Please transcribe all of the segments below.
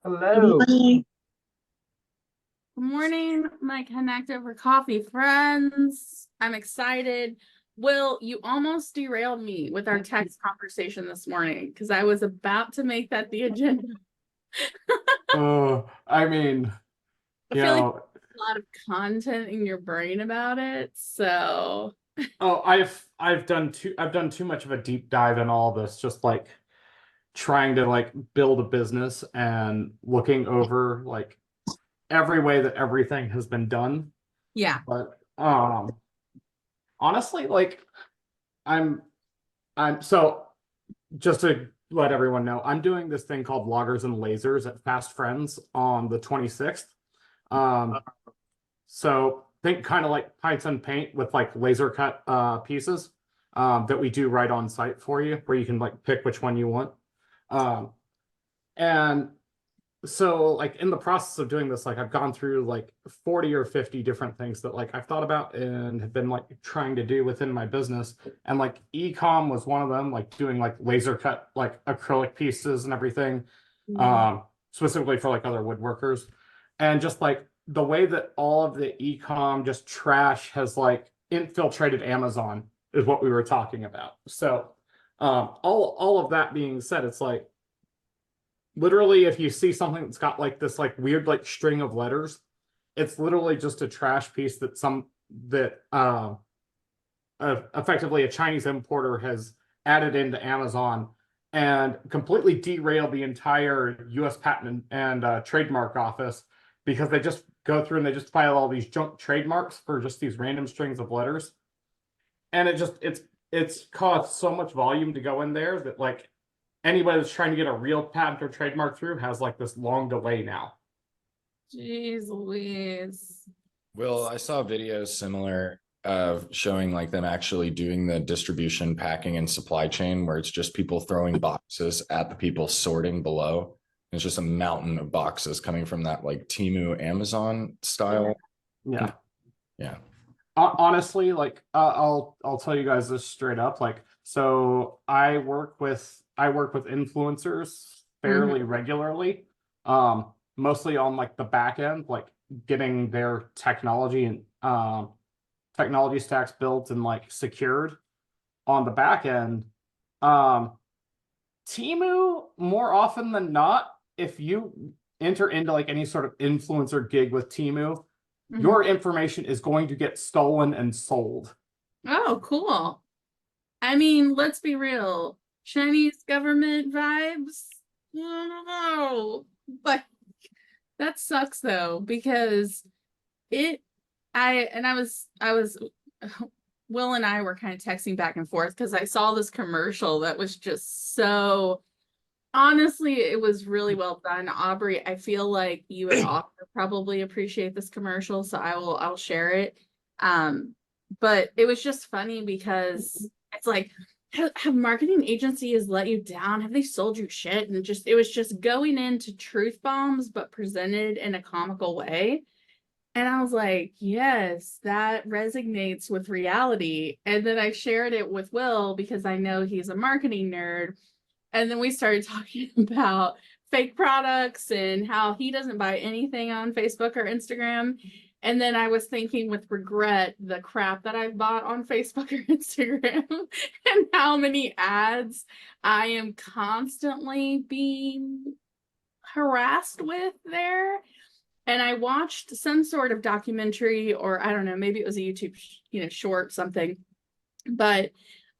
Good Hello. morning. Good morning, my Connect Over Coffee friends. I'm excited. Will, you almost derailed me with our text conversation this morning because I was about to make that the agenda. I mean, I you feel like know, there's a lot of content in your brain about it. So, I've done too much of a deep dive in all this, just like trying to like build a business and looking over like every way that everything has been done. yeah. But honestly, like I'm I'm so just to let everyone know, I'm doing this thing called Loggers and Lasers at Fast Friends on the 26th. Um, So think kind of like pints and paint with like laser cut pieces that we do right on site for you, where you can like pick which one you want. Um, and so like in the process of doing this, like I've gone through like 40 or 50 different things that like I've thought about and have been like trying to do within my business. And like e-com was one of them, like doing like laser cut like acrylic pieces and everything, specifically for like other woodworkers. And just like the way that all of the e-com just trash has like infiltrated Amazon is what we were talking about. So all of that being said, it's like literally if you see something that's got like this like weird like string of letters, it's literally just a trash piece that effectively a Chinese importer has added into Amazon and completely derailed the entire US patent and trademark office because they just go through and they just file all these junk trademarks for just these random strings of letters. And it's caused so much volume to go in there that like anybody that's trying to get a real patent or trademark through has like this long delay now. Jeez Louise. Well, I saw videos similar of showing like them actually doing the distribution, packing, and supply chain where it's just people throwing boxes at the people sorting below. It's just a mountain of boxes coming from that like Temu Amazon style. Yeah. Yeah. Honestly, like I'll tell you guys this straight up. Like, so I work with influencers Mhm. fairly regularly, mostly on like the back end, like getting their technology and technology stacks built and like secured on the back end. Um, Timu, more often than not, if you enter into like any sort of influencer gig with Timu, Mhm. your information is going to get stolen and sold. Oh, cool. I mean, let's be real. Chinese government vibes? I don't know. But that sucks though, because it I was Will and I were kind of texting back and forth because I saw this commercial that was just so honestly, it was really well done. Aubrey, I feel like you would also probably appreciate this commercial, so I'll share it. But it was just funny because it's like have marketing agencies let you down? Have they sold you shit? And just it was just going into truth bombs, but presented in a comical way. And I was like, yes, that resonates with reality. And then I shared it with Will because I know he's a marketing nerd. And then we started talking about fake products and how he doesn't buy anything on Facebook or Instagram. And then I was thinking with regret the crap that I've bought on Facebook or Instagram and how many ads I am constantly being harassed with there. And I watched some sort of documentary, or I don't know, maybe it was a YouTube, short something, but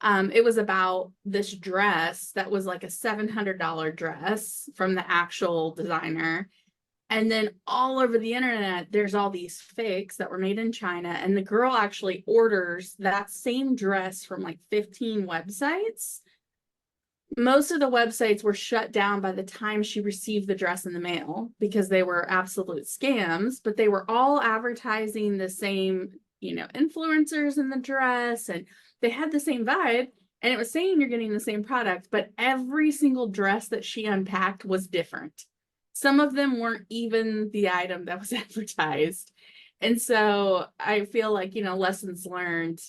it was about this dress that was like a $700 dress from the actual designer. And then all over the internet, there's all these fakes that were made in China. And the girl actually orders that same dress from like 15 websites. Most of the websites were shut down by the time she received the dress in the mail because they were absolute scams, but they were all advertising the same, influencers in the dress and they had the same vibe and it was saying you're getting the same product, but every single dress that she unpacked was different. Some of them weren't even the item that was advertised. And so I feel like, lessons learned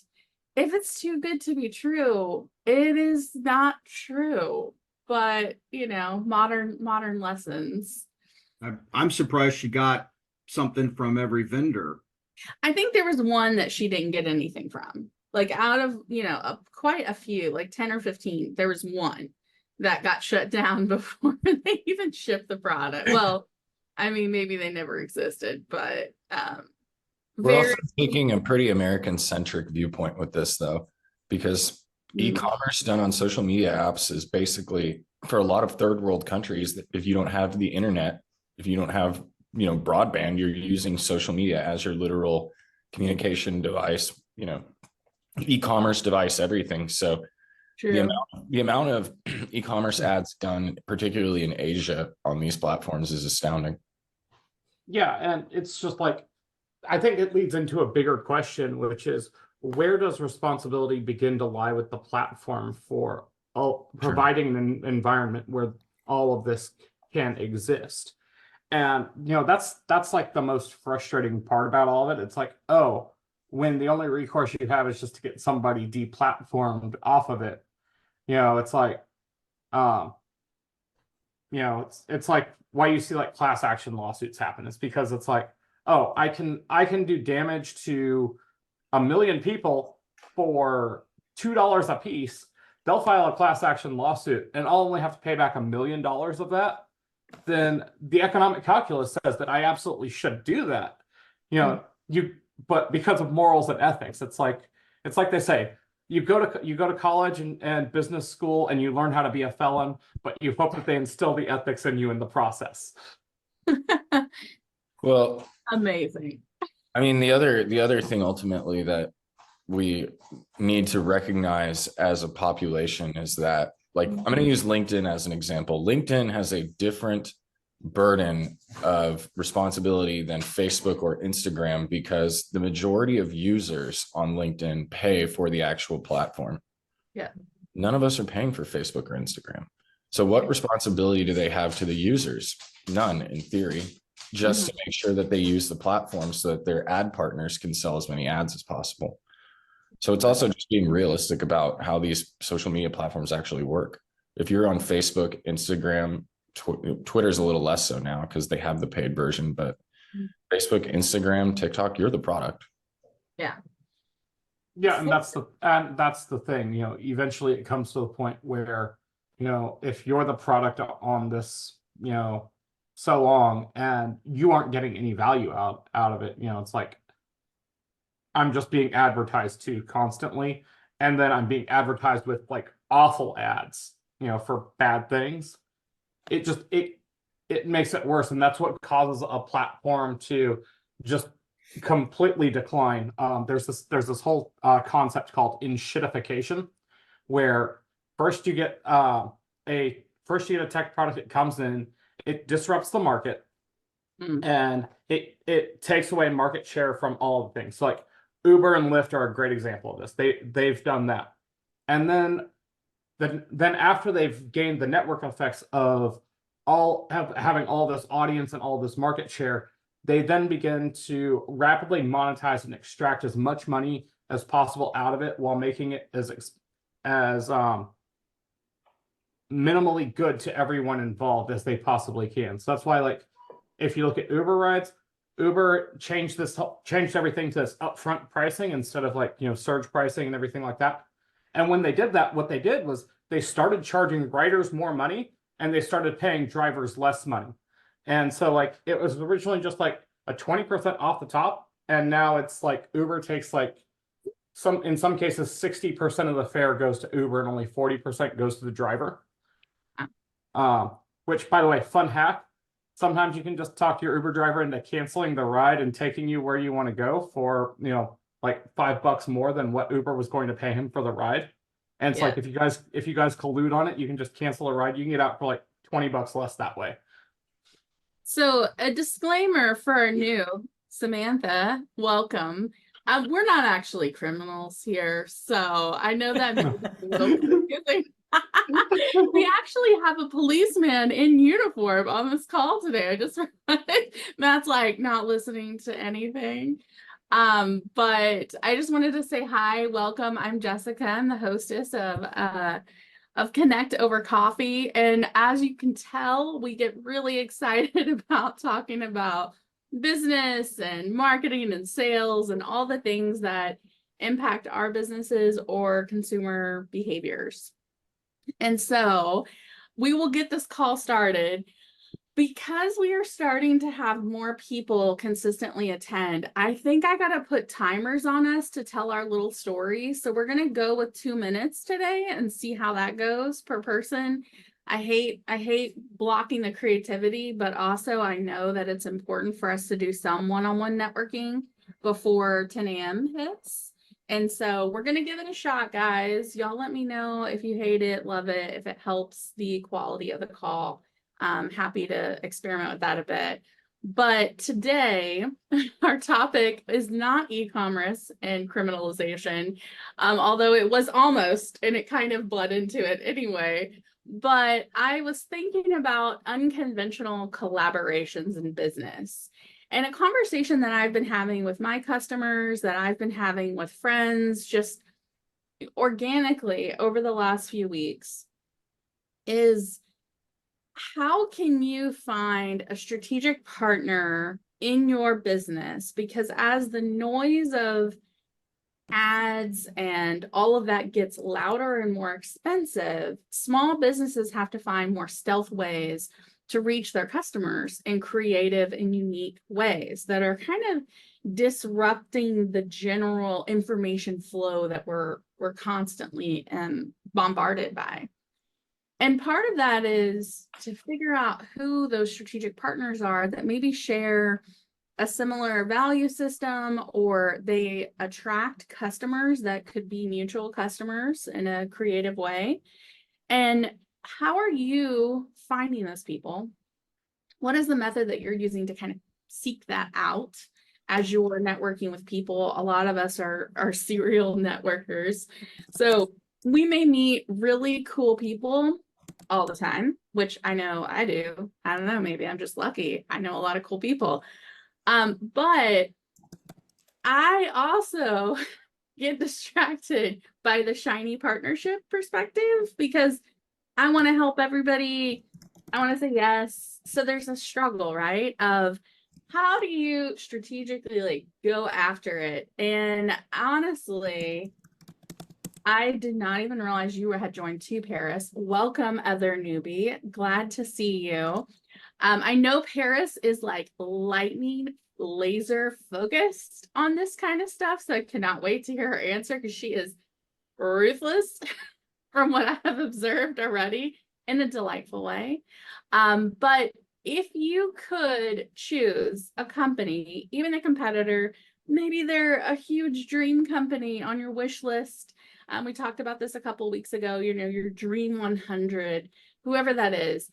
if it's too good to be true, it is not true. But, modern lessons. I'm surprised she got something from every vendor. I think there was one that she didn't get anything from. Like out of, quite a few, like 10 or 15, there was one that got shut down before they even shipped the product. Well, I mean, maybe they never existed, but We're very also taking a pretty American-centric viewpoint with this, though, because e-commerce done on social media apps is basically, for a lot of third world countries, that if you don't have the internet, if you don't have, broadband, you're using social media as your literal communication device, e-commerce device, everything. So true. the amount of e-commerce ads done, particularly in Asia on these platforms, is astounding. Yeah, and it's just like, I think it leads into a bigger question, which is where does responsibility begin to lie with the platform for providing an environment where all of this can exist? And that's like the most frustrating part about all of it. It's like, oh, when the only recourse you have is just to get somebody deplatformed off of it, it's like, um, it's like why you see like class action lawsuits happen. It's because it's like, oh, I can do damage to 1 million people for $2 a piece. They'll file a class action lawsuit, and I'll only have to pay back $1 million of that. Then the economic calculus says that I absolutely should do that. But because of morals and ethics, it's like they say, you go to college and business school and you learn how to be a felon, but you hope that they instill the ethics in you in the process. Well, Amazing. I mean, the other thing ultimately that we need to recognize as a population is that, like, I'm going to use LinkedIn as an example. LinkedIn has a different burden of responsibility than Facebook or Instagram because the majority of users on LinkedIn pay for the actual platform. Yeah. None of us are paying for Facebook or Instagram. So what responsibility do they have to the users? None, in theory, just to make sure that they use the platform so that their ad partners can sell as many ads as possible. So it's also just being realistic about how these social media platforms actually work. If you're on Facebook, Instagram, Twitter's a little less so now because they have the paid version, but Facebook, Instagram, TikTok, you're the product. Yeah. Yeah, and that's the thing, eventually it comes to the point where, if you're the product on this, so long and you aren't getting any value out of it, it's like I'm just being advertised to constantly, and then I'm being advertised with like awful ads, for bad things. It makes it worse, and that's what causes a platform to just completely decline. There's this whole concept called enshittification, where first you get a tech product that comes in, it disrupts the market, and it takes away market share from all of the things. So like Uber and Lyft are a great example of this. They've done that, and then after they've gained the network effects of having all this audience and all this market share, they then begin to rapidly monetize and extract as much money as possible out of it while making it as minimally good to everyone involved as they possibly can. So that's why, like, if you look at Uber rides, Uber changed everything to this upfront pricing instead of like, surge pricing and everything like that. And when they did that, what they did was they started charging riders more money and they started paying drivers less money. And so like it was originally just like a 20% off the top, and now it's like Uber takes like in some cases 60% of the fare goes to Uber and only 40% goes to the driver. Which, by the way, fun hack. Sometimes you can just talk to your Uber driver into canceling the ride and taking you where you want to go for, like $5 more than what Uber was going to pay him for the ride. And it's like if you guys collude on it, you can just cancel a ride. You can get out for like $20 less that way. So a disclaimer for our new Samantha, welcome. We're not actually criminals here, so I know that may be a little confusing. We actually have a policeman in uniform on this call today. I just Matt's like not listening to anything. But I just wanted to say hi, welcome. I'm Jessica. I'm the hostess of of Connect Over Coffee. And as you can tell, we get really excited about talking about business and marketing and sales and all the things that impact our businesses or consumer behaviors. And so we will get this call started. Because we are starting to have more people consistently attend, I think I got to put timers on us to tell our little story. So we're going to go with 2 minutes today and see how that goes per person. I hate blocking the creativity, but also I know that it's important for us to do some one-on-one networking before 10 a.m. hits. And so we're going to give it a shot, guys. Y'all let me know if you hate it, love it, if it helps the quality of the call. I'm happy to experiment with that a bit. But today, our topic is not e-commerce and criminalization, although it was almost, and it kind of bled into it anyway. But I was thinking about unconventional collaborations in business. And a conversation that I've been having with my customers, that I've been having with friends, just organically over the last few weeks, is how can you find a strategic partner in your business? Because as the noise of ads and all of that gets louder and more expensive, small businesses have to find more stealth ways to reach their customers in creative and unique ways that are kind of disrupting the general information flow that we're constantly bombarded by. And part of that is to figure out who those strategic partners are that maybe share a similar value system, or they attract customers that could be mutual customers in a creative way. And how are you finding those people? What is the method that you're using to kind of seek that out as you're networking with people? A lot of us are serial networkers. So we may meet really cool people all the time, which I know I do. I don't know, maybe I'm just lucky. I know a lot of cool people. But I also get distracted by the shiny partnership perspective because I want to help everybody. I want to say yes. So there's a struggle, right? Of how do you strategically like go after it? And honestly, I did not even realize you had joined too, Paris. Welcome, other newbie. Glad to see you. I know Paris is like lightning laser focused on this kind of stuff, so I cannot wait to hear her answer because she is ruthless from what I have observed already in a delightful way. But if you could choose a company, even a competitor, maybe they're a huge dream company on your wish list. We talked about this a couple of weeks ago, you know, your dream 100, whoever that is,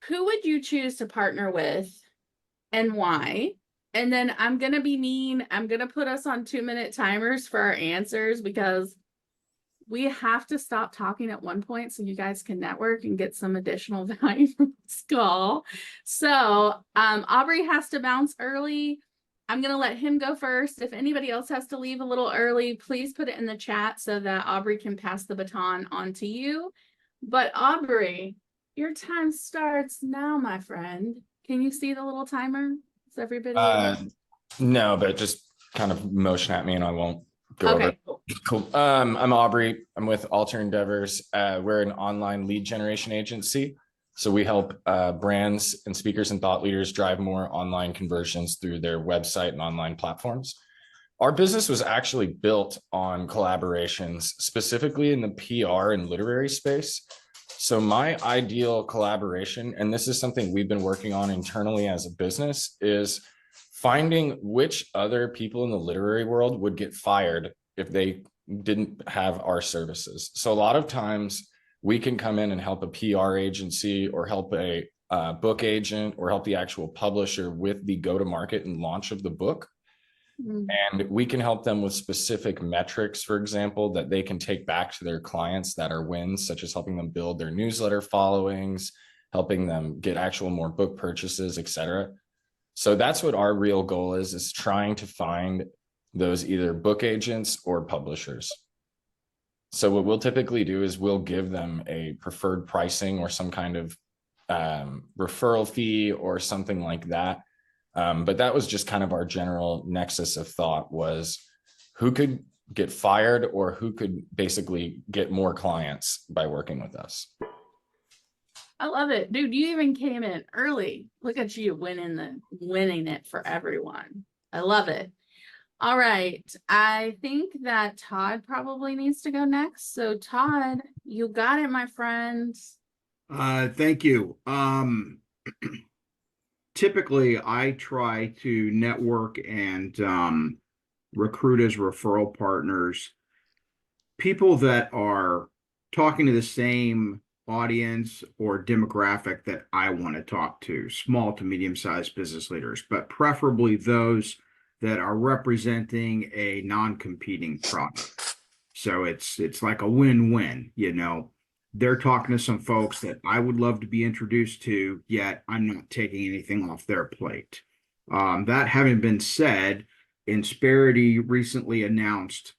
who would you choose to partner with and why? And then I'm going to be mean. I'm going to put us on 2-minute timers for our answers because we have to stop talking at one point so you guys can network and get some additional value from this call. So Aubrey has to bounce early. I'm going to let him go first. If anybody else has to leave a little early, please put it in the chat so that Aubrey can pass the baton on to you. But Aubrey, your time starts now, my friend. Can you see the little timer? Is everybody? No, but just kind of motion at me and I won't go Okay, over. cool. Cool. I'm Aubrey. I'm with Alter Endeavors. We're an online lead generation agency. So we help brands and speakers and thought leaders drive more online conversions through their website and online platforms. Our business was actually built on collaborations, specifically in the PR and literary space. So my ideal collaboration, and this is something we've been working on internally as a business, is finding which other people in the literary world would get fired if they didn't have our services. So a lot of times we can come in and help a PR agency or help a book agent or help the actual publisher with the go-to-market and launch of the book. And we can help them with specific metrics, for example, that they can take back to their clients that are wins, such as helping them build their newsletter followings, helping them get actual more book purchases, etc. So that's what our real goal is trying to find those either book agents or publishers. So what we'll typically do is we'll give them a preferred pricing or some kind of referral fee or something like that. But that was just kind of our general nexus of thought, was who could get fired or who could basically get more clients by working with us. I love it. Dude, you even came in early. Look at you winning it for everyone. I love it. All right. I think that Todd probably needs to go next. So Todd, you got it, my friend. Thank you. Typically I try to network and recruit as referral partners people that are talking to the same audience or demographic that I want to talk to, small to medium-sized business leaders, but preferably those that are representing a non-competing product. So it's like a win-win, you know. They're talking to some folks that I would love to be introduced to, yet I'm not taking anything off their plate. That having been said, Insperity recently announced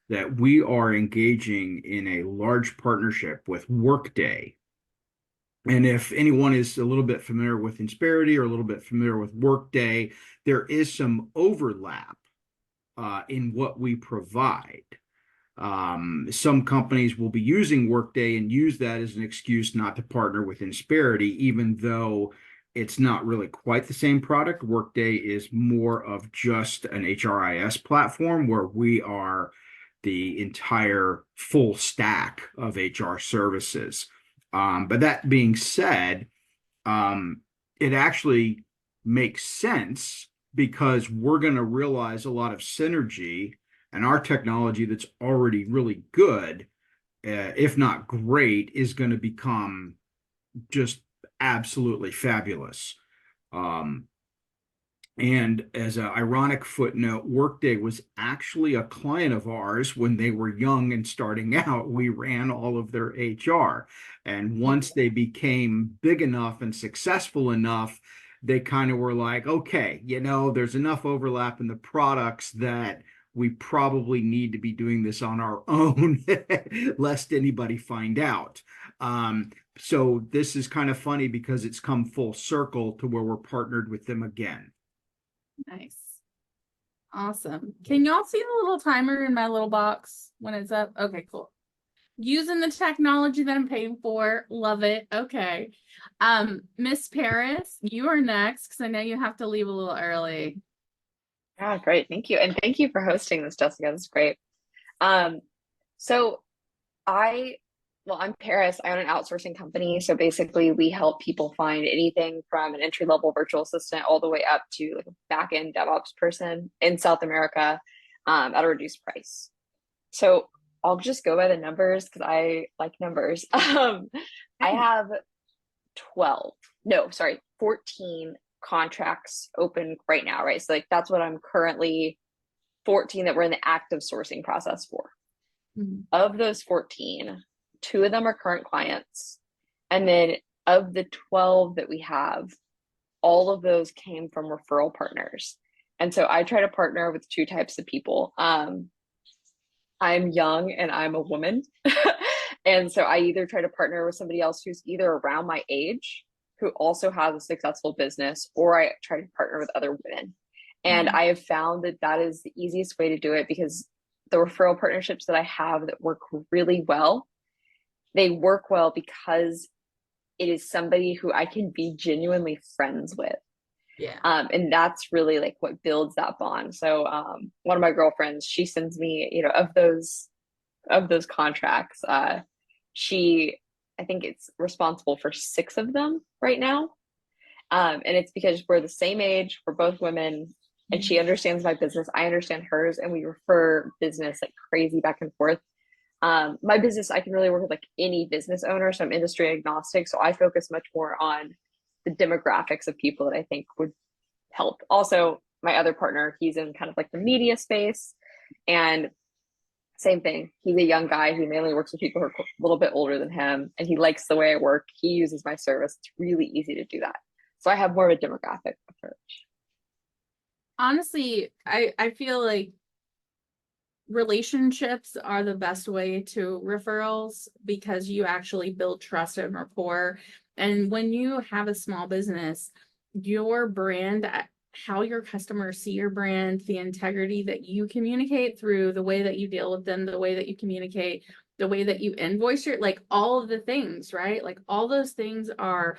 that we are engaging in a large partnership with Workday. And if anyone is a little bit familiar with Insperity or a little bit familiar with Workday, there is some overlap in what we provide. Some companies will be using Workday and use that as an excuse not to partner with Insperity, even though it's not really quite the same product. Workday is more of just an HRIS platform where we are the entire full stack of HR services. But that being said, it actually makes sense because we're going to realize a lot of synergy, and our technology that's already really good, if not great, is going to become just absolutely fabulous. And as an ironic footnote, Workday was actually a client of ours when they were young and starting out. We ran all of their HR. And once they became big enough and successful enough, they kind of were like, okay, you know, there's enough overlap in the products that we probably need to be doing this on our own, lest anybody find out. So this is kind of funny because it's come full circle to where we're partnered with them again. Nice. Awesome. Can y'all see the little timer in my little box when it's up? Okay, cool. Using the technology that I'm paying for. Love it. Okay. Miss Paris, you are next because I know you have to leave a little early. Yeah, great. Thank you. And thank you for hosting this, Jessica. This is great. So I'm Paris. I own an outsourcing company. So basically we help people find anything from an entry-level virtual assistant all the way up to like a back-end DevOps person in South America at a reduced price. So I'll just go by the numbers because I like numbers. I have 14 contracts open right now, right? So like that's what I'm currently 14 that we're in the active sourcing process for. Mm-hmm. Of those 14, 2 of them are current clients. And then of the 12 that we have, all of those came from referral partners. And so I try to partner with 2 types of people. I'm young and I'm a woman. And so I either try to partner with somebody else who's either around my age, who also has a successful business, or I try to partner with other women. And I have found that that is the easiest way to do it because the referral partnerships that I have that work really well, they work well because it is somebody who I can be genuinely friends with. Yeah. And that's really like what builds that bond. So one of my girlfriends, she sends me, you know, of those contracts, I think it's responsible for 6 of them right now. And it's because we're the same age, we're both women, and she understands my business, I understand hers, and we refer business like crazy back and forth. My business, I can really work with like any business owner, so I'm industry agnostic. So I focus much more on the demographics of people that I think would help. Also, my other partner, he's in kind of like the media space, and same thing. He's a young guy. He mainly works with people who are a little bit older than him, and he likes the way I work. He uses my service. It's really easy to do that. So I have more of a demographic approach. Honestly, I feel like relationships are the best way to referrals because you actually build trust and rapport. And when you have a small business, your brand, how your customers see your brand, the integrity that you communicate through the way that you deal with them, the way that you communicate, the way that you invoice your, like all of the things, right? Like all those things are,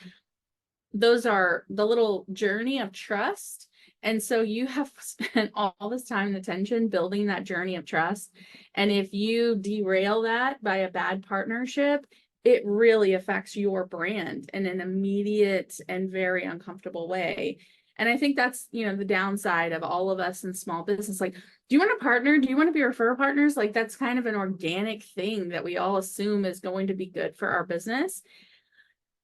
those are the little journey of trust. And so you have spent all this time and attention building that journey of trust. And if you derail that by a bad partnership, it really affects your brand in an immediate and very uncomfortable way. And I think that's, you know, the downside of all of us in small business. Like, do you want to partner? Do you want to be referral partners? Like, that's kind of an organic thing that we all assume is going to be good for our business.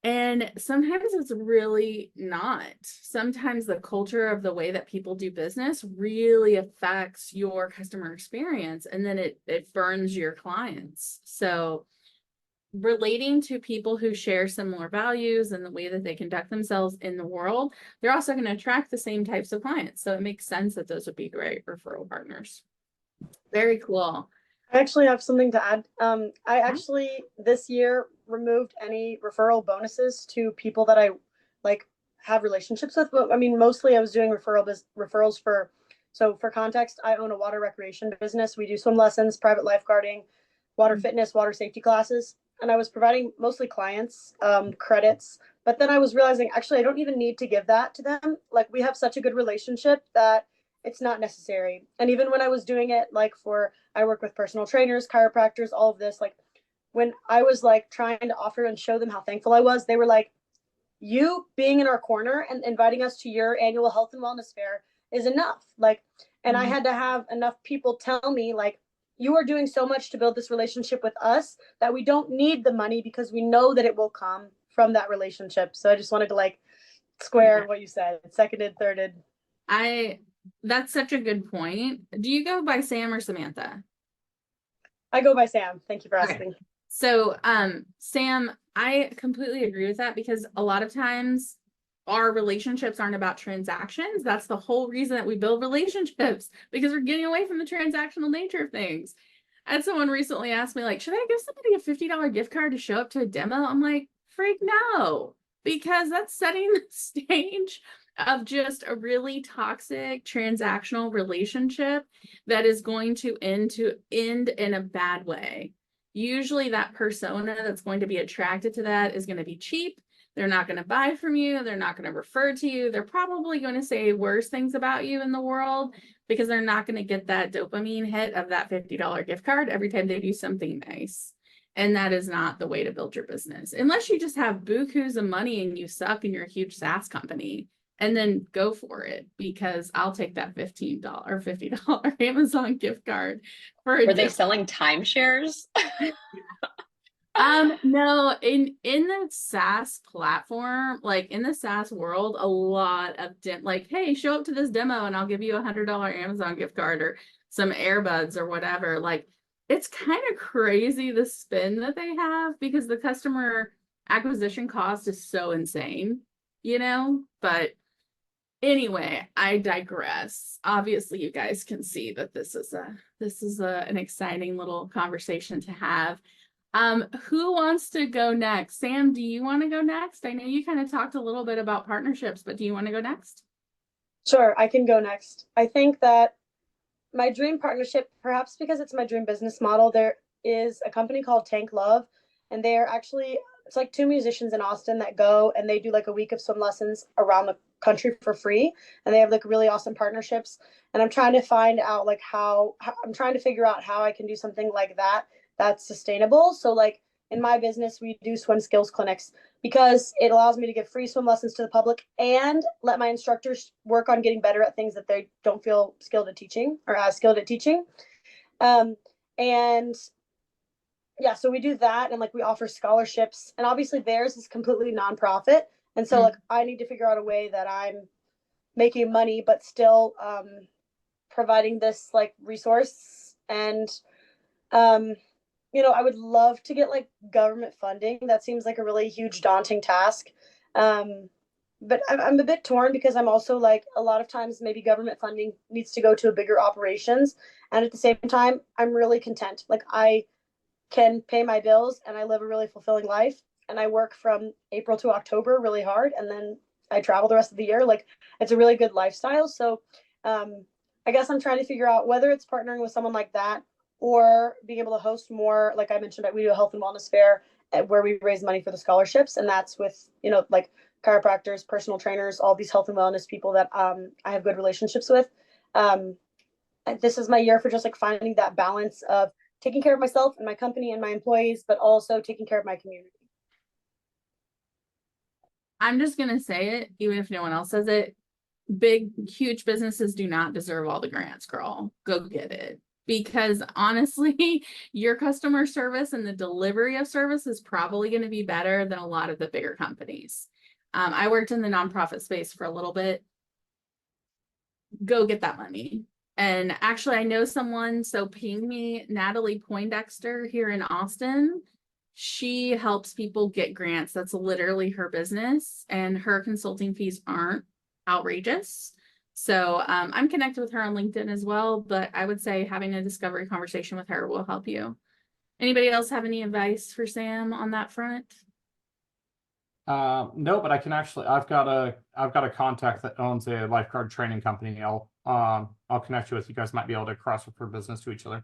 And sometimes it's really not. Sometimes the culture of the way that people do business really affects your customer experience, and then it burns your clients. So relating to people who share similar values and the way that they conduct themselves in the world, they're also going to attract the same types of clients. So it makes sense that those would be great referral partners. Very cool. I actually have something to add. I actually this year removed any referral bonuses to people that I like have relationships with. But I mean, mostly I was doing referrals for. So for context, I own a water recreation business. We do swim lessons, private lifeguarding, water fitness, water safety classes, and I was providing mostly clients credits. But then I was realizing actually I don't even need to give that to them. Like we have such a good relationship that it's not necessary. And even when I was doing it, like I work with personal trainers, chiropractors, all of this, like when I was like trying to offer and show them how thankful I was, they were like, you being in our corner and inviting us to your annual health and wellness fair is enough. Like, and I had to have enough people tell me like, you are doing so much to build this relationship with us that we don't need the money because we know that it will come from that relationship. So I just wanted to like square what you said, seconded, thirded. That's such a good point. Do you go by Sam or Samantha? I go by Sam. Thank you for asking. Okay. So, Sam, I completely agree with that because a lot of times our relationships aren't about transactions. That's the whole reason that we build relationships, because we're getting away from the transactional nature of things. And someone recently asked me, like, should I give somebody a $50 gift card to show up to a demo? I'm like, freak no, because that's setting the stage of just a really toxic transactional relationship that is going to end in a bad way. Usually that persona that's going to be attracted to that is going to be cheap. They're not going to buy from you. They're not going to refer to you. They're probably going to say worse things about you in the world because they're not going to get that dopamine hit of that $50 gift card every time they do something nice. And that is not the way to build your business. Unless you just have bukus of money and you suck and you're a huge SaaS company. And then go for it, because I'll take that $15 or $50 Amazon gift card for a Were they selling timeshares? No, in the SaaS platform, like in the SaaS world, a lot of like, hey, show up to this demo and I'll give you $100 Amazon gift card or some earbuds or whatever. Like, it's kind of crazy the spin that they have because the customer acquisition cost is so insane, you know? But anyway, I digress. Obviously, you guys can see that this is an exciting little conversation to have. Who wants to go next? Sam, do you want to go next? I know you kind of talked a little bit about partnerships, but do you want to go next? Sure, I can go next. I think that my dream partnership, perhaps because it's my dream business model, there is a company called Tank Love, and they are actually, it's like two musicians in Austin that go and they do like a week of swim lessons around the country for free, and they have like really awesome partnerships. And I'm trying to find out like how I'm trying to figure out how I can do something like that that's sustainable. So like in my business, we do swim skills clinics because it allows me to give free swim lessons to the public and let my instructors work on getting better at things that they don't feel skilled at teaching or as skilled at teaching. And yeah, so we do that, and like we offer scholarships, and obviously theirs is completely nonprofit. And so like I need to figure out a way that I'm making money but still providing this like resource. And you know, I would love to get like government funding. That seems like a really huge daunting task. but I'm a bit torn because I'm also like, a lot of times maybe government funding needs to go to a bigger operations, and at the same time I'm really content. Like, I can pay my bills and I live a really fulfilling life, and I work from April to October really hard, and then I travel the rest of the year. Like, it's a really good lifestyle. So um I guess I'm trying to figure out whether it's partnering with someone like that, or being able to host more, like I mentioned, we do a health and wellness fair where we raise money for the scholarships, and that's with, like chiropractors, personal trainers, all these health and wellness people that I have good relationships with. um this is my year for just like finding that balance of taking care of myself and my company and my employees, but also taking care of my community. I'm just gonna say it, even if no one else says it. Big, huge businesses do not deserve all the grants, girl. Go get it. Because honestly, your customer service and the delivery of service is probably going to be better than a lot of the bigger companies. I worked in the nonprofit space for a little bit. Go get that money. And actually, I know someone, so ping me, Natalie Poindexter here in Austin. She helps people get grants. That's literally her business, and her consulting fees aren't outrageous. So I'm connected with her on LinkedIn as well, but I would say having a discovery conversation with her will help you. Anybody else have any advice for Sam on that front? No, but I can actually, I've got a contact that owns a lifeguard training company. I'll connect you with. You guys might be able to cross refer business to each other.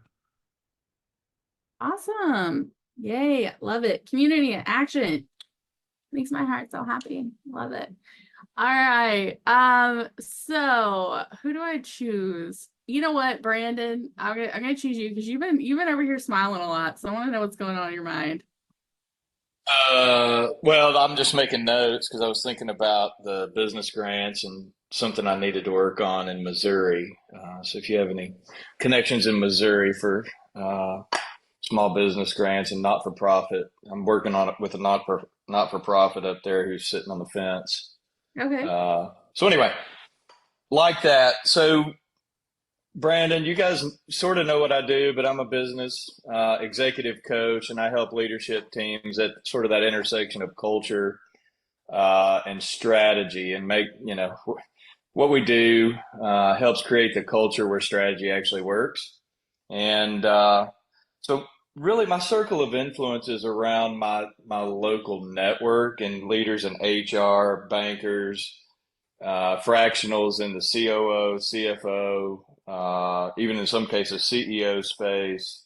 Awesome. Yay. Love it. Community action. Makes my heart so happy. Love it. All right. So who do I choose? You know what, Brandon? I'm gonna choose you because you've been over here smiling a lot. So I want to know what's going on in your mind. Well, I'm just making notes because I was thinking about the business grants and something I needed to work on in Missouri. So if you have any connections in Missouri for small business grants and not for profit, I'm working on it with a not for profit up there who's sitting on the fence. Okay. So anyway, like that. So Brandon, you guys sort of know what I do, but I'm a business executive coach, and I help leadership teams at sort of that intersection of culture and strategy, and make what we do helps create the culture where strategy actually works. And so, really, my circle of influence is around my local network and leaders in HR, bankers, fractionals in the COO, CFO, even in some cases CEO space,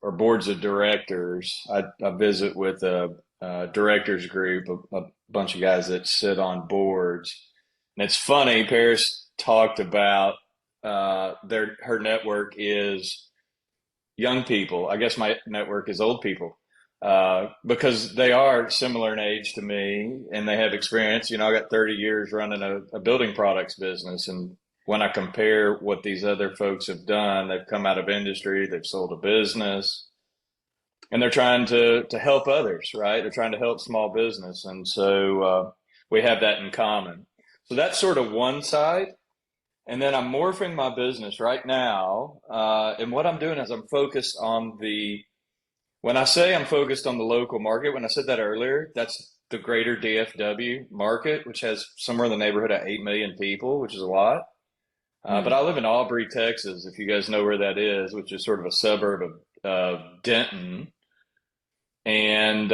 or boards of directors. I visit with a directors group, a bunch of guys that sit on boards. And it's funny, Paris talked about her network is young people. I guess my network is old people because they are similar in age to me and they have experience. I got 30 years running a building products business. And when I compare what these other folks have done, they've come out of industry, they've sold a business, and they're trying to help others, right? They're trying to help small business. And so we have that in common. So that's sort of one side. And then I'm morphing my business right now. And what I'm doing is I'm focused on when I say I'm focused on the local market, when I said that earlier, that's the greater DFW market, which has somewhere in the neighborhood of 8 million people, which is a lot. But I live in Aubrey, Texas, if you guys know where that is, which is sort of a suburb of Denton. And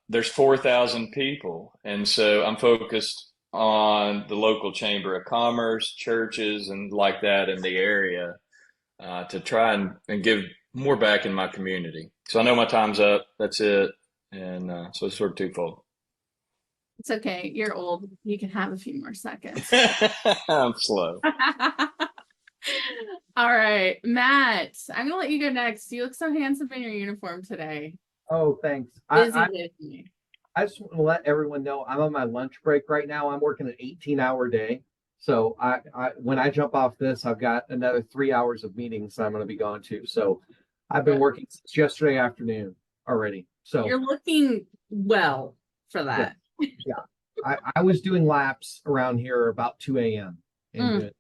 there's 4,000 people. And so I'm focused on the local chamber of commerce, churches, and like that in the area to try and give more back in my community. So I know my time's up. That's it. And so it's sort of twofold. It's okay. You're old. You can have a few more seconds. I'm slow. All right, Matt, I'm gonna let you go next. You look so handsome in your uniform today. Oh, thanks. Busy I busy. I just want to let everyone know I'm on my lunch break right now. I'm working an 18-hour day. So I when I jump off this, I've got another 3 hours of meetings I'm going to be going to. So I've been working since yesterday afternoon already. So You're looking well for that. yeah. I was doing laps around here about 2 a.m. and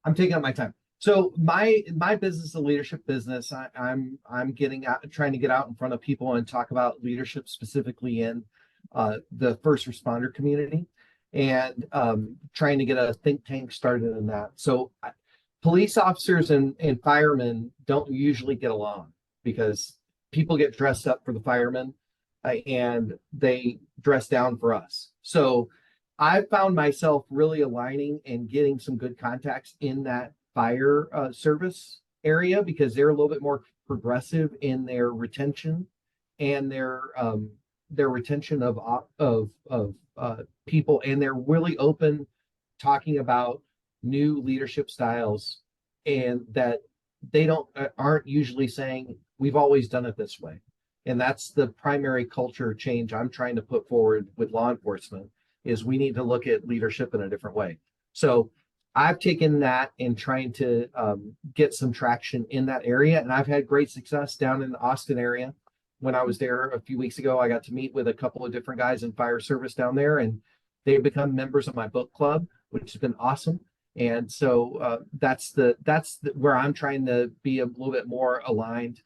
I'm taking up my time. So my business, a leadership business, I'm getting out, trying to get out in front of people and talk about leadership specifically in the first responder community. and trying to get a think tank started in that. So police officers and firemen don't usually get along because people get dressed up for the firemen and they dress down for us. So I found myself really aligning and getting some good contacts in that fire service area because they're a little bit more progressive in their retention and their retention of people, and they're really open talking about new leadership styles, and that they don't aren't usually saying we've always done it this way. And that's the primary culture change I'm trying to put forward with law enforcement, is we need to look at leadership in a different way. So I've taken that and trying to get some traction in that area, and I've had great success down in the Austin area. When I was there a few weeks ago, I got to meet with a couple of different guys in fire service down there, and they've become members of my book club, which has been awesome. And so where I'm trying to be a little bit more aligned,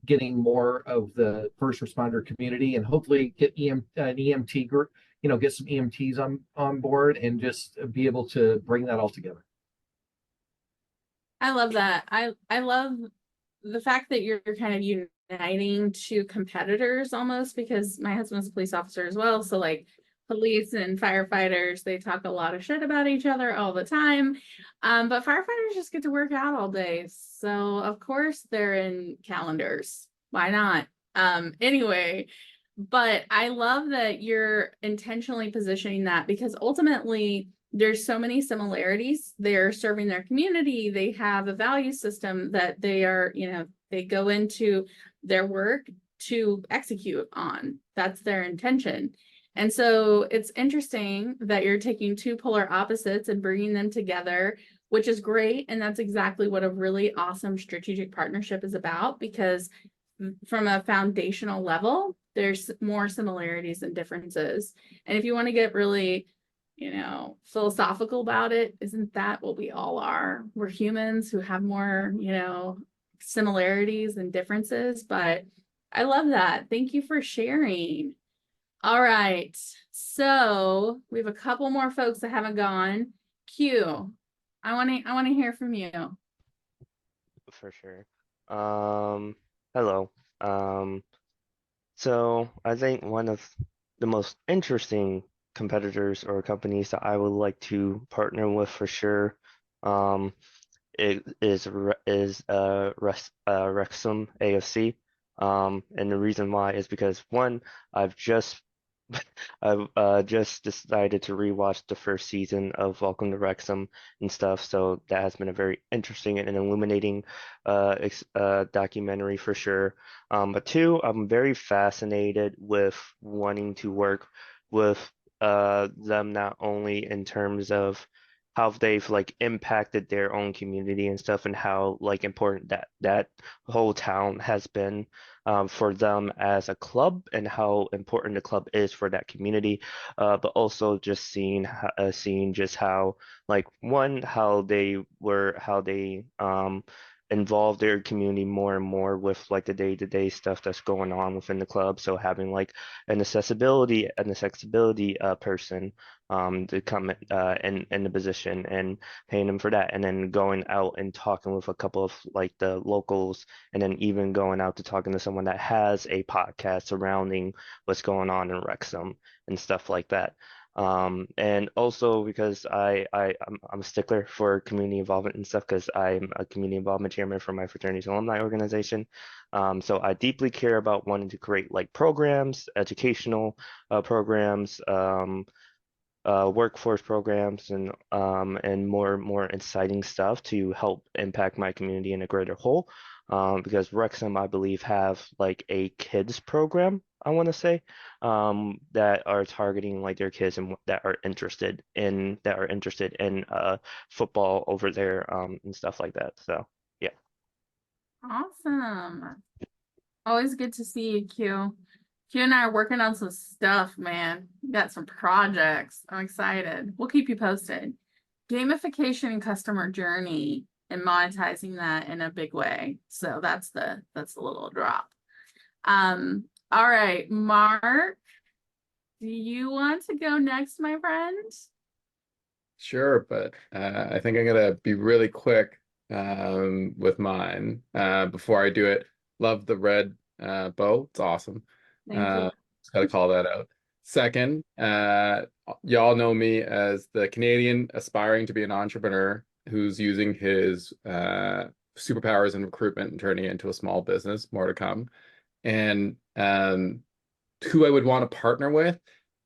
getting more of the first responder community, and hopefully get an EMT group, get some EMTs on board, and just be able to bring that all together. I love that. I love the fact that you're kind of uniting two competitors almost, because my husband's a police officer as well. So like police and firefighters, they talk a lot of shit about each other all the time. But firefighters just get to work out all day. So of course they're in calendars. Why not? Anyway, but I love that you're intentionally positioning that, because ultimately there's so many similarities. They're serving their community. They have a value system that they are, they go into their work to execute on. That's their intention. And so it's interesting that you're taking two polar opposites and bringing them together, which is great. And that's exactly what a really awesome strategic partnership is about, because from a foundational level, there's more similarities than differences. And if you want to get really, philosophical about it, isn't that what we all are? We're humans who have more, similarities and differences. But I love that. Thank you for sharing. All right. So we have a couple more folks that haven't gone. Q, I want to hear from you. For sure. Hello. So I think one of the most interesting competitors or companies that I would like to partner with for sure, it is Wrexham AFC. And the reason why is because one, I've just decided to rewatch the first season of Welcome to Wrexham and stuff, so that has been a very interesting and illuminating documentary for sure. But two, I'm very fascinated with wanting to work with them, not only in terms of how they've like impacted their own community and stuff, and how like important that whole town has been for them as a club, and how important the club is for that community, but also just seeing just how like how they involve their community more and more with like the day-to-day stuff that's going on within the club. So having like an accessibility person to come in the position and paying them for that, and then going out and talking with a couple of like the locals, and then even going out to talking to someone that has a podcast surrounding what's going on in Wrexham and stuff like that. And also because I'm a stickler for community involvement and stuff, because I'm a community involvement chairman for my fraternity's alumni organization. So I deeply care about wanting to create like programs, educational programs, workforce programs, and more exciting stuff to help impact my community in a greater whole. Because Wrexham, I believe, have like a kids program, I want to say, that are targeting like their kids and that are interested in football over there, and stuff like that. So yeah. Awesome. Always good to see you, Q. Q and I are working on some stuff, man. We got some projects. I'm excited. We'll keep you posted. Gamification and customer journey, and monetizing that in a big way. So that's the little drop. All right, Mark, do you want to go next, my friend? Sure, but I think I'm gonna be really quick with mine. Before I do it, love the red bow. It's awesome. Thank you. Just gotta call that out. Second, y'all know me as the Canadian aspiring to be an entrepreneur who's using his superpowers in recruitment and turning it into a small business. More to come. And who I would want to partner with,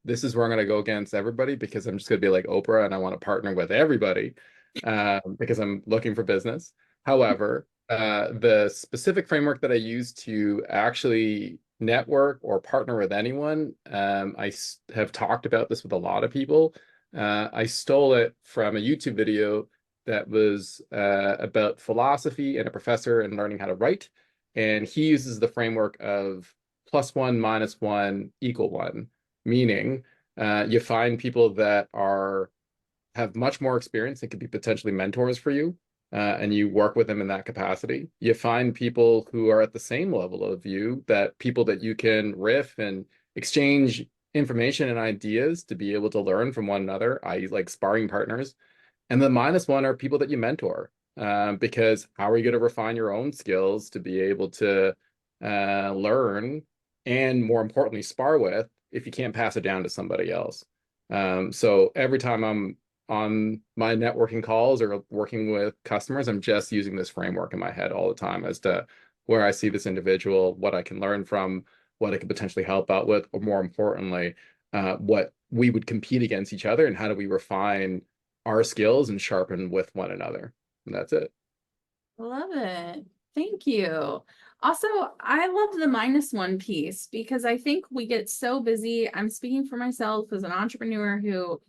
this is where I'm going to go against everybody because I'm just going to be like Oprah and I want to partner with everybody because I'm looking for business. However, the specific framework that I use to actually network or partner with anyone, have talked about this with a lot of people. I stole it from a YouTube video that was about philosophy and a professor and learning how to write. And he uses the framework of +1 -1 = 1, meaning you find people that have much more experience and could be potentially mentors for you, and you work with them in that capacity. You find people who are at the same level of you, people that you can riff and exchange information and ideas to be able to learn from one another, i.e. like sparring partners. And the -1 are people that you mentor, because how are you going to refine your own skills to be able to learn and, more importantly, spar with if you can't pass it down to somebody else? So every time I'm on my networking calls or working with customers, I'm just using this framework in my head all the time as to where I see this individual, what I can learn from, what I could potentially help out with, or more importantly, what we would compete against each other and how do we refine our skills and sharpen with one another. And that's it. Love it. Thank you. Also, I love the -1 piece because I think we get so busy. I'm speaking for myself as an entrepreneur who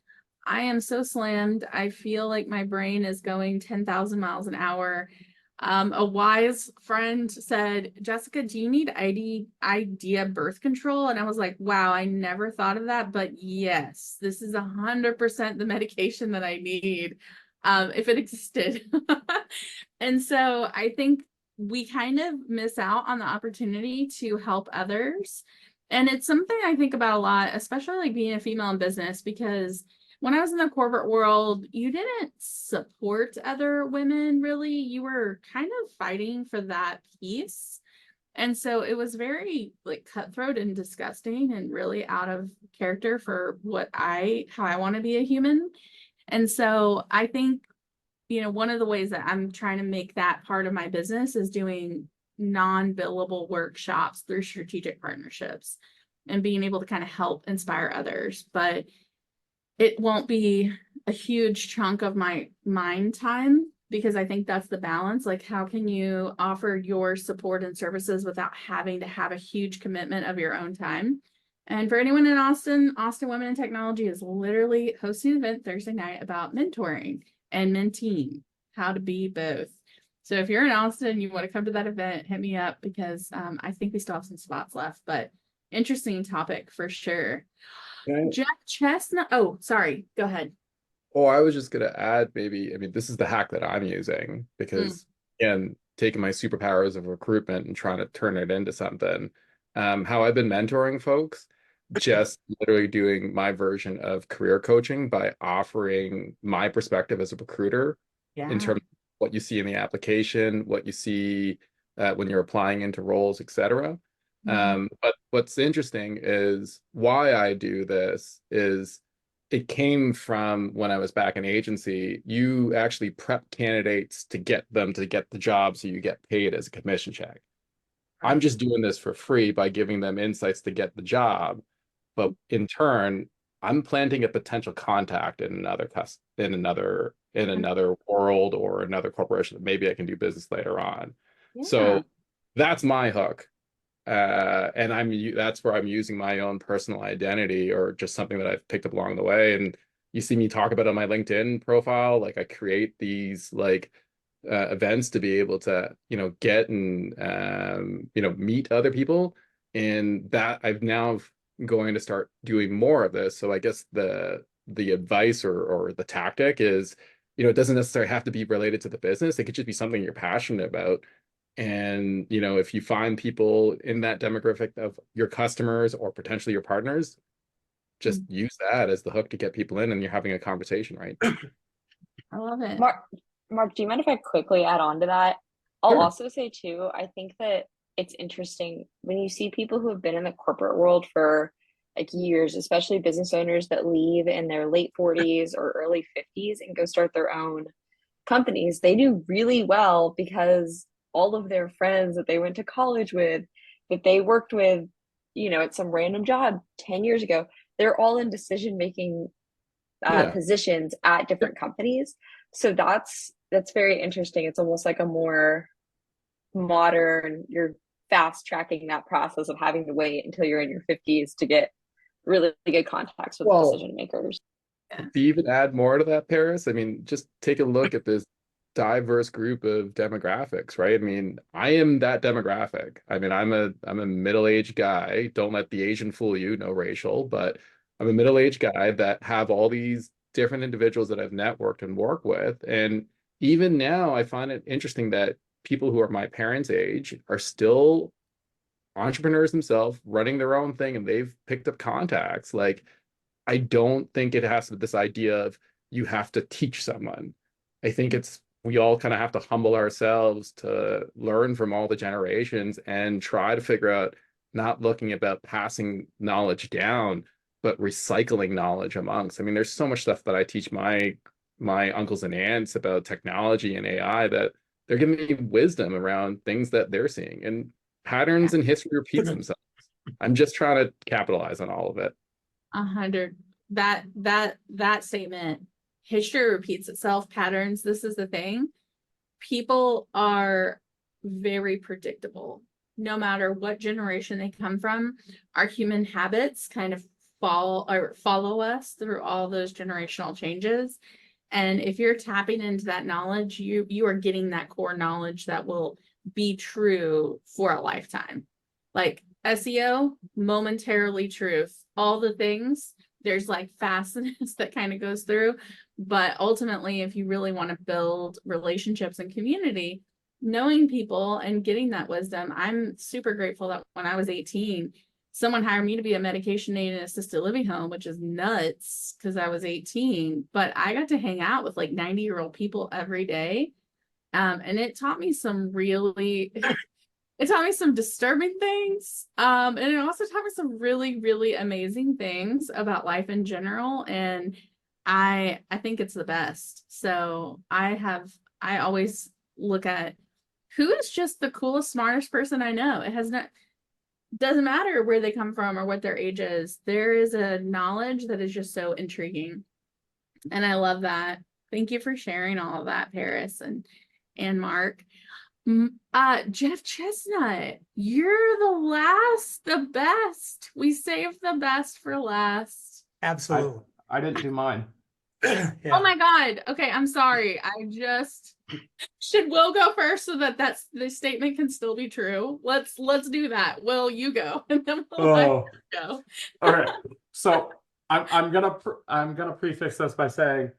I am so slammed. I feel like my brain is going 10,000 miles an hour. A wise friend said, Jessica, do you need idea birth control? And I was like, wow, I never thought of that. But yes, this is 100% the medication that I need, if it existed. And so I think we kind of miss out on the opportunity to help others. And it's something I think about a lot, especially like being a female in business, because when I was in the corporate world, you didn't support other women really. You were kind of fighting for that piece. And so it was very like cutthroat and disgusting and really out of character for how I want to be a human. And so I think, one of the ways that I'm trying to make that part of my business is doing non-billable workshops through strategic partnerships and being able to kind of help inspire others. But it won't be a huge chunk of my mind time because I think that's the balance. Like, how can you offer your support and services without having to have a huge commitment of your own time? And for anyone in Austin Women in Technology is literally hosting an event Thursday night about mentoring and menteeing, how to be both. So if you're in Austin and you want to come to that event, hit me up because I think we still have some spots left, but interesting topic for sure. Jack Chestnut. Oh, sorry. Go ahead. Oh, I was just going to add maybe, I mean, this is the hack that I'm using because, again, taking my superpowers of recruitment and trying to turn it into something. How I've been mentoring folks, just literally doing my version of career coaching by offering my perspective as a recruiter in terms of what you see in the application, what you see when you're applying into roles, etc. But what's interesting is why I do this is it came from when I was back in agency. You actually prep candidates to get them to get the job so you get paid as a commission check. I'm just doing this for free by giving them insights to get the job. But in turn, I'm planting a potential contact in another world or another corporation that maybe I can do business later on. Yeah. So that's my hook. And that's where I'm using my own personal identity or just something that I've picked up along the way. And you see me talk about it on my LinkedIn profile, like I create these like events to be able to, get and meet other people. And that I've now going to start doing more of this. So I guess the advice or the tactic is, it doesn't necessarily have to be related to the business. It could just be something you're passionate about. And, if you find people in that demographic of your customers or potentially your partners, just use that as the hook to get people in and you're having a conversation, right? I love it. Mark, do you mind if I quickly add on to that? I'll Sure. also say too, I think that it's interesting when you see people who have been in the corporate world for like years, especially business owners that leave in their late 40s or early 50s and go start their own companies. They do really well because all of their friends that they went to college with, that they worked with, you know, at some random job 10 years ago, they're all in decision making Yeah. positions at different companies. So that's very interesting. It's almost like a more modern, you're fast tracking that process of having to wait until you're in your 50s to get really good contacts with Well, decision makers. to even add more to that, Paris, I mean, just take a look at this diverse group of demographics, right? I mean, I am that demographic. I mean, I'm a middle-aged guy. Don't let the Asian fool you, no racial, but I'm a middle-aged guy that have all these different individuals that I've networked and worked with. And even now, I find it interesting that people who are my parents' age are still entrepreneurs themselves, running their own thing, and they've picked up contacts. Like, I don't think it has this idea of you have to teach someone. I think it's we all kind of have to humble ourselves to learn from all the generations and try to figure out not looking about passing knowledge down, but recycling knowledge amongst. I mean, there's so much stuff that I teach my uncles and aunts about technology and AI that they're giving me wisdom around things that they're seeing, and patterns in history repeats themselves. I'm just trying to capitalize on all of it. 100. That statement, history repeats itself, patterns. This is the thing. People are very predictable. No matter what generation they come from, our human habits kind of follow us through all those generational changes. And if you're tapping into that knowledge, you are getting that core knowledge that will be true for a lifetime. Like SEO, momentarily truth. All the things, there's like fastness that kind of goes through. But ultimately, if you really want to build relationships and community, knowing people and getting that wisdom, I'm super grateful that when I was 18, someone hired me to be a medication aid in an assisted living home, which is nuts because I was 18. But I got to hang out with like 90-year-old people every day. And it taught me some really it taught me some disturbing things. And it also taught me some really, really amazing things about life in general. And I think it's the best. So I always look at who is just the coolest, smartest person I know. It doesn't matter where they come from or what their age is. There is a knowledge that is just so intriguing. And I love that. Thank you for sharing all of that, Paris and Mark. Jeff Chestnut, you're the best. We saved the best for last. Absolutely. I didn't do mine. Yeah. Oh my God. Okay, I'm sorry. Should Will go first so that the statement can still be true? Let's do that. Will, you go, and then we'll let you go. All right. So I'm gonna prefix this by saying,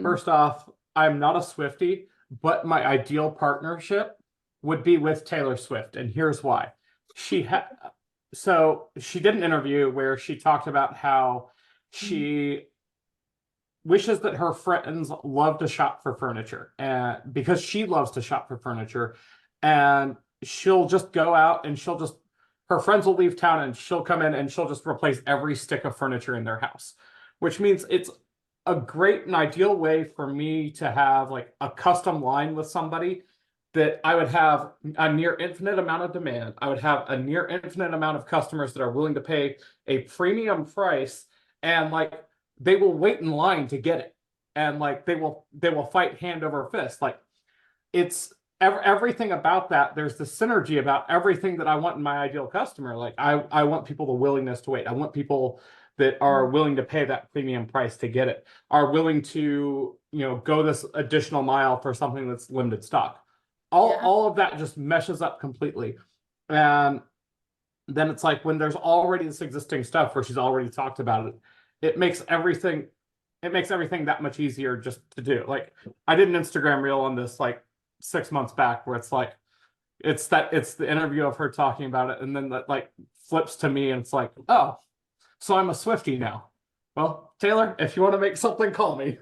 first off, I'm not a Swiftie, but my ideal partnership would be with Taylor Swift, and here's why. She did an interview where she talked about how she wishes that her friends love to shop for furniture, and because she loves to shop for furniture, and she'll just go out and her friends will leave town and she'll come in and she'll just replace every stick of furniture in their house, which means it's a great and ideal way for me to have like a custom line with somebody that I would have a near infinite amount of demand. I would have a near infinite amount of customers that are willing to pay a premium price, and like they will wait in line to get it, and like they will fight hand over fist. Like it's everything about that. There's the synergy about everything that I want in my ideal customer. Like I want people the willingness to wait. I want people that are willing to pay that premium price to get it, are willing to, go this additional mile for something that's limited stock. All of that just meshes up completely. And then it's like when there's already this existing stuff where she's already talked about it, it makes everything that much easier just to do. Like I did an Instagram reel on this like 6 months back where it's like it's the interview of her talking about it, and then that like flips to me and it's like, oh, so I'm a Swiftie now. well, Taylor, if you want to make something, call me.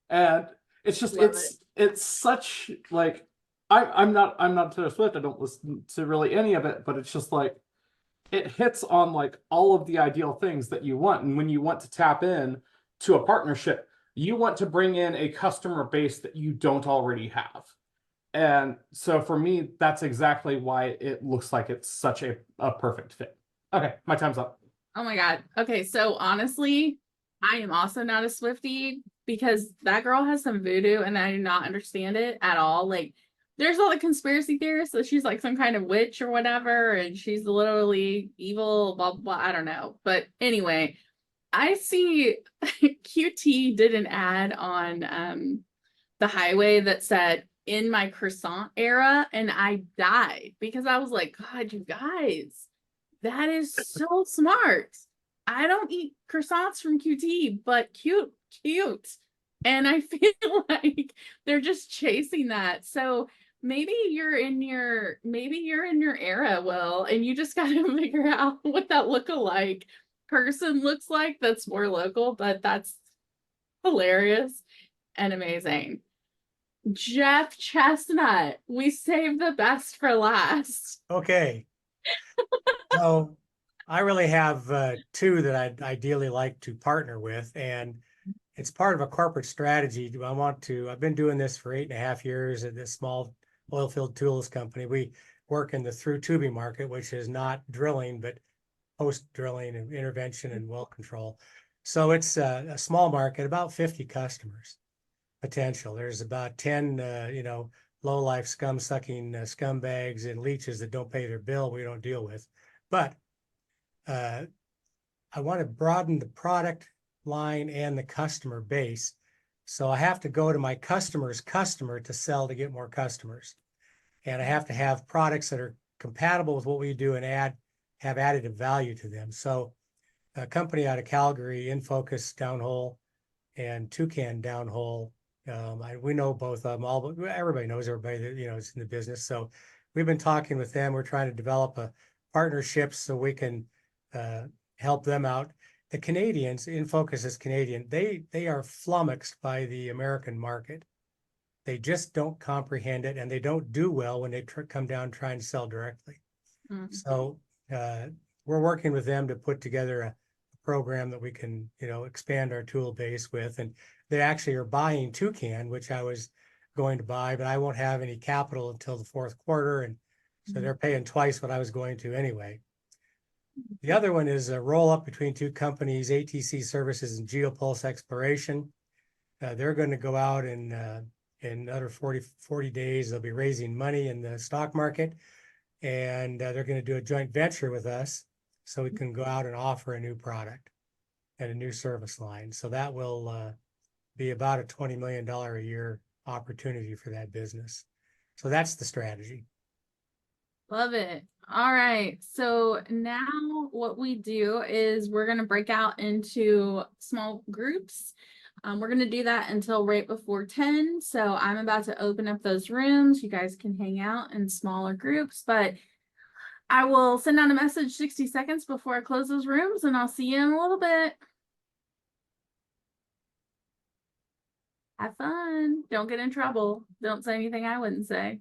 And it's just Love it's such like I'm not Taylor Swift. I don't listen to really any of it, but it's just like it hits on like all of the ideal things that you want. And when you want to tap in to a partnership, you want to bring in a customer base that you don't already have. And so for me, that's exactly why it looks like it's such a perfect fit. Okay, my time's up. Oh my God. Okay, so honestly, I am also not a Swiftie because that girl has some voodoo and I do not understand it at all. Like, there's all the conspiracy theorists that she's like some kind of witch or whatever, and she's literally evil, blah, blah, blah. I don't know. But anyway, I see QT did an ad on the highway that said, in my croissant era, and I died because I was like, God, you guys. That is so smart. I don't eat croissants from QT, but cute. And I feel like they're just chasing that. So maybe you're in your era, Will, and you just gotta figure out what that look-alike person looks like that's more local, but that's hilarious and amazing. Jeff Chestnut, we saved the best for last. Okay. So I really have two that I'd ideally like to partner with, and it's part of a corporate strategy. I've been doing this for 8.5 years at this small oil field tools company. We work in the through tubing market, which is not drilling, but post drilling and intervention and well control. So it's a small market, about 50 customers potential. There's about 10, low life scum sucking scumbags and leeches that don't pay their bill we don't deal with. But I want to broaden the product line and the customer base. So I have to go to my customer's customer to sell to get more customers. And I have to have products that are compatible with what we do and have additive value to them. So a company out of Calgary, InFocus downhole and Toucan downhole. We know both of them, but everybody knows everybody that is in the business. So we've been talking with them. We're trying to develop a partnership so we can help them out. The Canadians, InFocus is Canadian. They are flummoxed by the American market. They just don't comprehend it, and they don't do well when they come down trying to sell directly. Mm-hmm. So we're working with them to put together a program that we can, expand our tool base with. And they actually are buying Toucan, which I was going to buy, but I won't have any capital until the fourth quarter. And so they're paying twice what I was going to anyway. The other one is a roll up between two companies, ATC Services and Geopulse Exploration. They're going to go out in another 40 days. They'll be raising money in the stock market, and they're going to do a joint venture with us so we can go out and offer a new product and a new service line. So that will be about a $20 million a year opportunity for that business. So that's the strategy. Love it. All right. So now what we do is we're going to break out into small groups. We're going to do that until right before 10. So I'm about to open up those rooms. You guys can hang out in smaller groups, but I will send out a message 60 seconds before I close those rooms, and I'll see you in a little bit. Have fun. Don't get in trouble. Don't say anything I wouldn't say.